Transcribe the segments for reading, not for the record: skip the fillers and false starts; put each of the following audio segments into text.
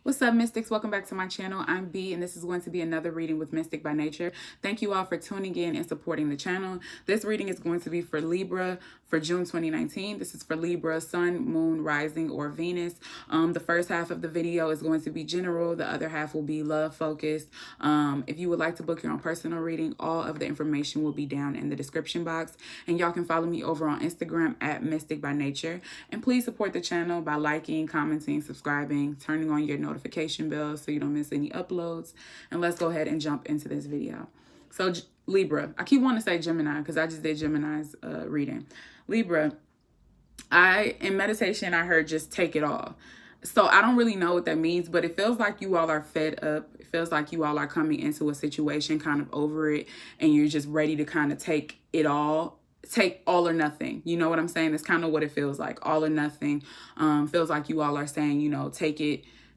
What's up, Mystics? Welcome back to my channel. I'm B, and this is going to be another reading with Mystic by Nature. Thank you all for tuning in and supporting the channel. This reading is going to be for Libra for June 2019. This is for Libra, Sun, Moon, Rising, or Venus. The first half of the video is going to be general. The other half will be love focused. If you would like to book your own personal reading, all of the information will be down in the description box. And y'all can follow me over on Instagram at Mystic by Nature. And please support the channel by liking, commenting, subscribing, turning on your notification bell so you don't miss any uploads. And let's go ahead and jump into this video. So Libra, I keep wanting to say Gemini because I just did Gemini's reading. Libra, in meditation, I heard just take it all. So I don't really know what that means, but it feels like you all are fed up. It feels like you all are coming into a situation kind of over it, and you're just ready to kind of take it all. Take all or nothing. You know what I'm saying? That's kind of what it feels like. All or nothing. Feels like you all are saying,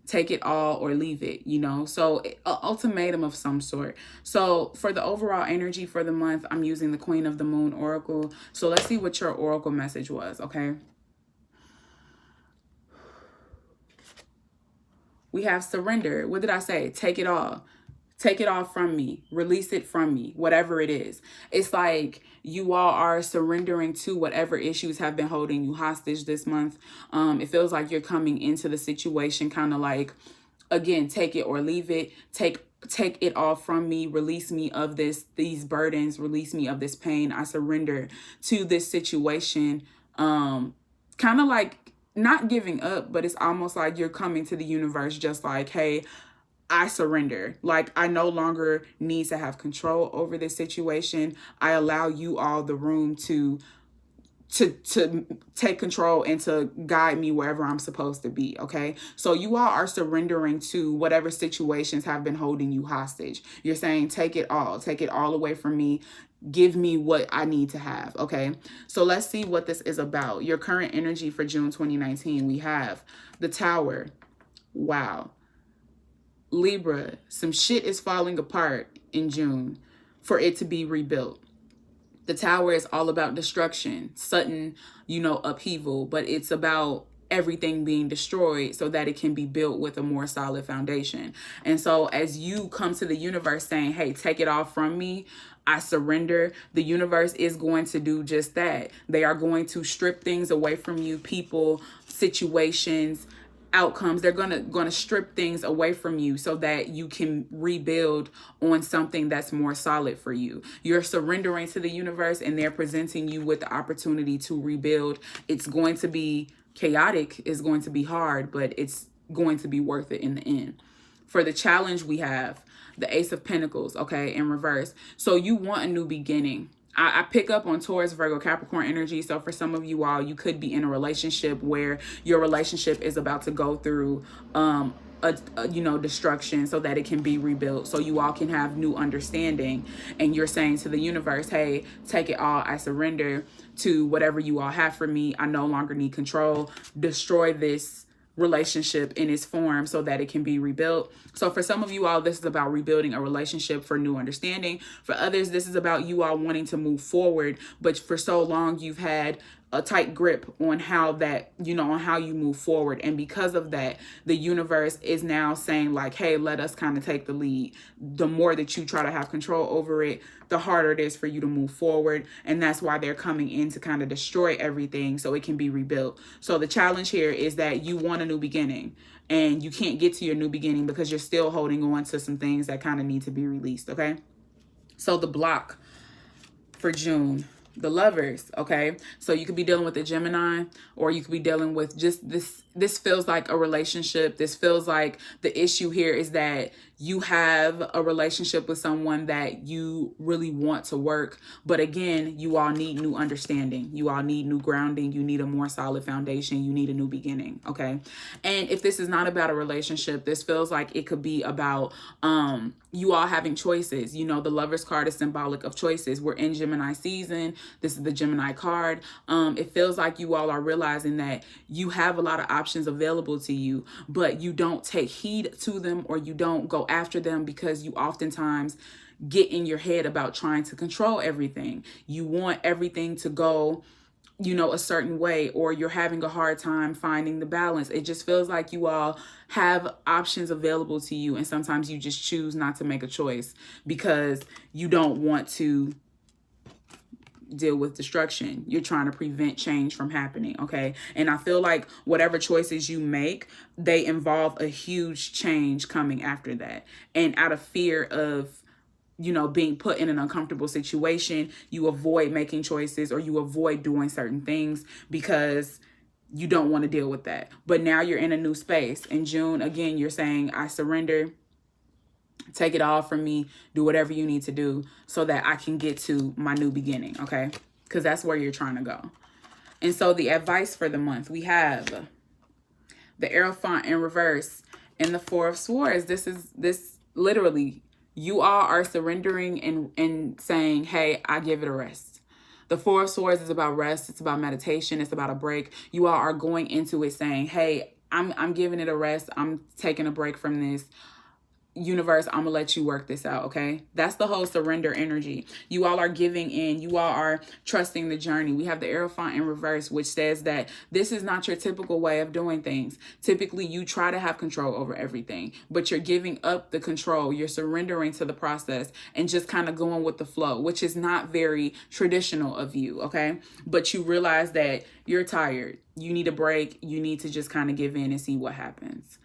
take it all or leave it, so ultimatum of some sort. So for the overall energy for the month, I'm using the Queen of the Moon Oracle. So let's see what your Oracle message was. Okay. We have surrender. What did I say? Take it all. Take it all from me. Release it from me. Whatever it is. It's like you all are surrendering to whatever issues have been holding you hostage this month. It feels like you're coming into the situation kind of like, again, take it or leave it. Take it all from me. Release me of these burdens. Release me of this pain. I surrender to this situation. Kind of like not giving up, but it's almost like you're coming to the universe just like, hey, I surrender. Like, I no longer need to have control over this situation. I allow you all the room to take control and to guide me wherever I'm supposed to be. Okay. So you all are surrendering to whatever situations have been holding you hostage. You're saying, take it all away from me. Give me what I need to have. Okay. So let's see what this is about. Your current energy for June 2019. We have the Tower. Wow. Libra, some shit is falling apart in June for it to be rebuilt. The Tower is all about destruction, sudden, upheaval, but it's about everything being destroyed so that it can be built with a more solid foundation. And so as you come to the universe saying, hey, take it all from me, I surrender, the universe is going to do just that. They are going to strip things away from you, people, situations, outcomes. They're gonna strip things away from you so that you can rebuild on something that's more solid for you. You're surrendering to the universe and they're presenting you with the opportunity to rebuild. It's going to be chaotic, it's going to be hard, but it's going to be worth it in the end. For the challenge, we have the Ace of Pentacles, okay, in reverse. So you want a new beginning. I pick up on Taurus, Virgo, Capricorn energy. So for some of you all, you could be in a relationship where your relationship is about to go through destruction so that it can be rebuilt, so you all can have new understanding. And you're saying to the universe, hey, take it all. I surrender to whatever you all have for me. I no longer need control. Destroy this relationship in its form so that it can be rebuilt. So for some of you all, this is about rebuilding a relationship for new understanding. For others, this is about you all wanting to move forward, but for so long you've had a tight grip on how you move forward. And because of that, the universe is now saying like, hey, let us kind of take the lead. The more that you try to have control over it, the harder it is for you to move forward. And that's why they're coming in to kind of destroy everything so it can be rebuilt. So the challenge here is that you want a new beginning and you can't get to your new beginning because you're still holding on to some things that kind of need to be released. Okay. So the block for June, the Lovers. Okay. So you could be dealing with a Gemini, or you could be dealing with just this feels like a relationship. This feels like the issue here is that you have a relationship with someone that you really want to work. But again, you all need new understanding. You all need new grounding. You need a more solid foundation. You need a new beginning. Okay. And if this is not about a relationship, this feels like it could be about you all having choices. The Lovers card is symbolic of choices. We're in Gemini season. This is the Gemini card. It feels like you all are realizing that you have a lot of options available to you, but you don't take heed to them, or you don't go after them because you oftentimes get in your head about trying to control everything. You want everything to go you know, a certain way, or you're having a hard time finding the balance. It just feels like you all have options available to you, and sometimes you just choose not to make a choice because you don't want to deal with destruction. You're trying to prevent change from happening, okay? And I feel like whatever choices you make, they involve a huge change coming after that. And out of fear of, you know, being put in an uncomfortable situation, you avoid making choices, or you avoid doing certain things because you don't want to deal with that. But now you're in a new space. In June, again, you're saying, I surrender. Take it all from me. Do whatever you need to do so that I can get to my new beginning, okay? Because that's where you're trying to go. And so the advice for the month, we have the Hierophant in reverse and the Four of Swords. This literally, you all are surrendering and saying, hey, I give it a rest. The Four of Swords is about rest. It's about meditation. It's about a break. You all are going into it saying, hey, I'm giving it a rest. I'm taking a break from this. Universe, I'm gonna let you work this out, okay? That's the whole surrender energy. You all are giving in. You all are trusting the journey. We have the Hierophant in reverse, which says that this is not your typical way of doing things. Typically, you try to have control over everything, but you're giving up the control. You're surrendering to the process and just kind of going with the flow, which is not very traditional of you, okay? But you realize that you're tired. You need a break. You need to just kind of give in and see what happens.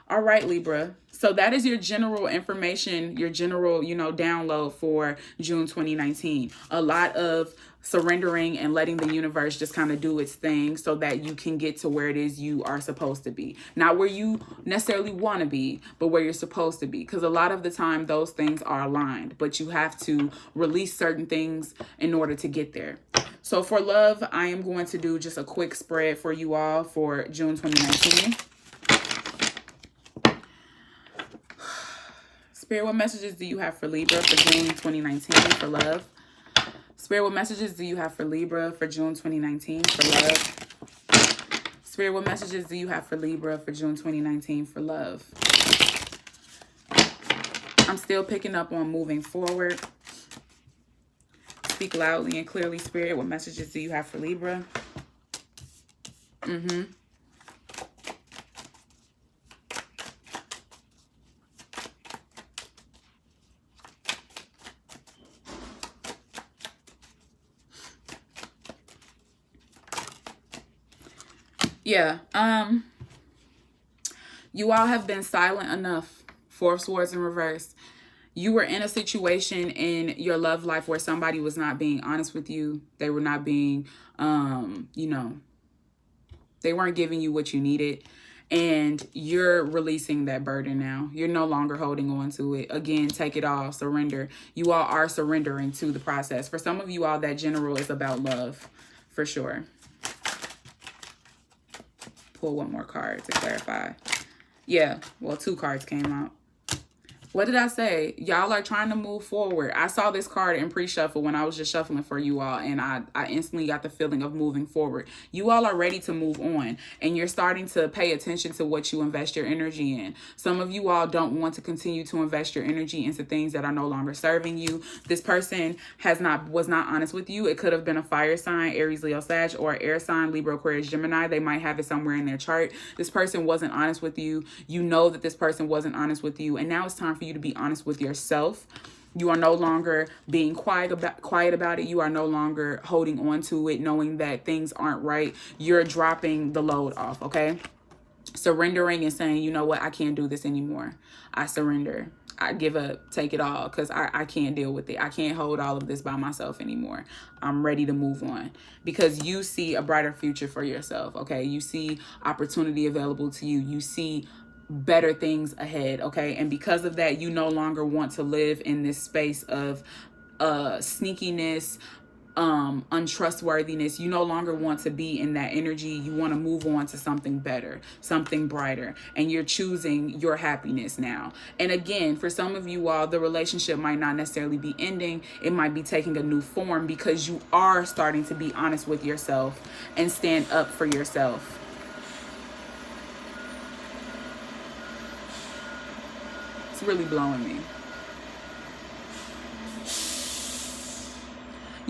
All right, Libra. So that is your general information, your general, you know, download for June 2019. A lot of surrendering and letting the universe just kind of do its thing so that you can get to where it is you are supposed to be. Not where you necessarily want to be, but where you're supposed to be. Because a lot of the time, those things are aligned, but you have to release certain things in order to get there. So for love, I am going to do just a quick spread for you all for June 2019. Spirit, what messages do you have for Libra for June 2019 for love? Spirit, what messages do you have for Libra for June 2019 for love? Spirit, what messages do you have for Libra for June 2019 for love? I'm still picking up on moving forward. Speak loudly and clearly, Spirit. What messages do you have for Libra? Yeah, you all have been silent enough. Four of Swords in reverse. You were in a situation in your love life where somebody was not being honest with you. They were not being, you know, they weren't giving you what you needed. And you're releasing that burden now. You're no longer holding on to it. Again, take it all, surrender. You all are surrendering to the process. For some of you all, that general is about love, for sure. Pull one more card to clarify. Yeah, well, two cards came out. What did I say? Y'all are trying to move forward. I saw this card in pre-shuffle when I was just shuffling for you all, and I instantly got the feeling of moving forward. You all are ready to move on, and you're starting to pay attention to what you invest your energy in. Some of you all don't want to continue to invest your energy into things that are no longer serving you. This person was not honest with you. It could have been a fire sign, Aries, Leo, Sag, or air sign, Libra, Aquarius, Gemini. They might have it somewhere in their chart. This person wasn't honest with you. You know that this person wasn't honest with you, and now it's time for you to be honest with yourself. You are no longer being quiet about it. You are no longer holding on to it, knowing that things aren't right. You're dropping the load off, okay? Surrendering and saying, you know what, I can't do this anymore. I surrender. I give up, take it all, because I can't deal with it. I can't hold all of this by myself anymore. I'm ready to move on, because you see a brighter future for yourself, okay? You see opportunity available to you. You see better things ahead, okay? And because of that, you no longer want to live in this space of sneakiness, untrustworthiness. You no longer want to be in that energy. You want to move on to something better, something brighter, and you're choosing your happiness now. And again, for some of you all, the relationship might not necessarily be ending. It might be taking a new form, because you are starting to be honest with yourself and stand up for yourself. It's really blowing me.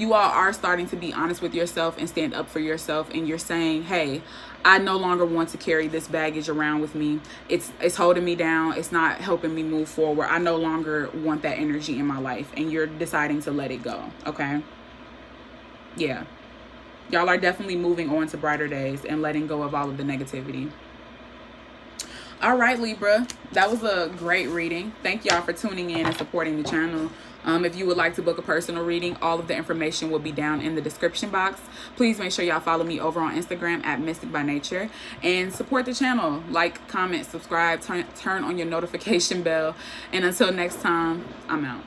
you all are starting to be honest with yourself and stand up for yourself, and you're saying, hey, I no longer want to carry this baggage around with me. It's holding me down. It's not helping me move forward. I no longer want that energy in my life, and you're deciding to let it go. Okay. Yeah. Y'all are definitely moving on to brighter days and letting go of all of the negativity. All right, Libra, that was a great reading. Thank y'all for tuning in and supporting the channel. If you would like to book a personal reading, all of the information will be down in the description box. Please make sure y'all follow me over on Instagram at Mysticbynature, and support the channel. Like, comment, subscribe, turn on your notification bell. And until next time, I'm out.